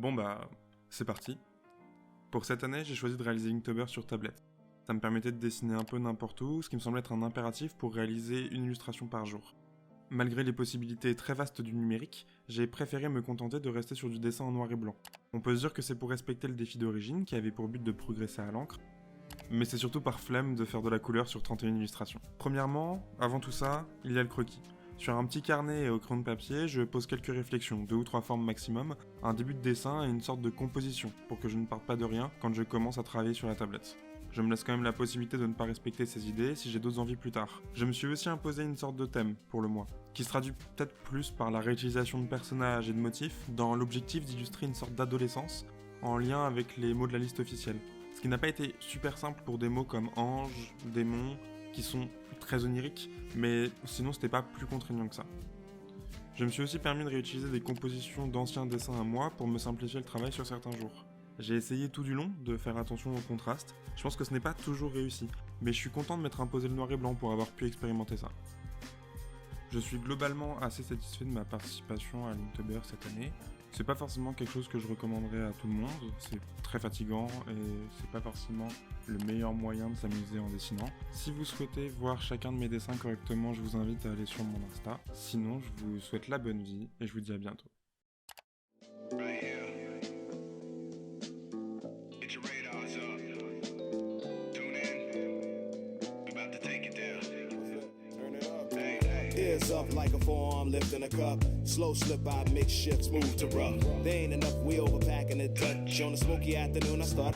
Bon bah, c'est parti. Pour cette année, j'ai choisi de réaliser Inktober sur tablette. Ça me permettait de dessiner un peu n'importe où, ce qui me semble être un impératif pour réaliser une illustration par jour. Malgré les possibilités très vastes du numérique, j'ai préféré me contenter de rester sur du dessin en noir et blanc. On peut se dire que c'est pour respecter le défi d'origine, qui avait pour but de progresser à l'encre, mais c'est surtout par flemme de faire de la couleur sur 31 illustrations. Premièrement, avant tout ça, il y a le croquis. Sur un petit carnet et au crayon de papier, je pose quelques réflexions, 2 ou 3 formes maximum, un début de dessin et une sorte de composition, pour que je ne parte pas de rien quand je commence à travailler sur la tablette. Je me laisse quand même la possibilité de ne pas respecter ces idées si j'ai d'autres envies plus tard. Je me suis aussi imposé une sorte de thème pour le mois, qui se traduit peut-être plus par la réutilisation de personnages et de motifs, dans l'objectif d'illustrer une sorte d'adolescence, en lien avec les mots de la liste officielle. Ce qui n'a pas été super simple pour des mots comme ange, démon, qui sont très oniriques, mais sinon c'était pas plus contraignant que ça. Je me suis aussi permis de réutiliser des compositions d'anciens dessins à moi pour me simplifier le travail sur certains jours. J'ai essayé tout du long de faire attention au contraste, je pense que ce n'est pas toujours réussi, mais je suis content de m'être imposé le noir et blanc pour avoir pu expérimenter ça. Je suis globalement assez satisfait de ma participation à l'Inktober cette année. C'est pas forcément quelque chose que je recommanderais à tout le monde, c'est très fatigant et c'est pas forcément le meilleur moyen de s'amuser en dessinant. Si vous souhaitez voir chacun de mes dessins correctement, je vous invite à aller sur mon Insta. Sinon, je vous souhaite la bonne vie et je vous dis à bientôt. Ears up like a forearm lifting a cup. Slow slip, I mix shifts, move to rough. There ain't enough wheel, we're packing it Dutch. On a smoky afternoon, I start.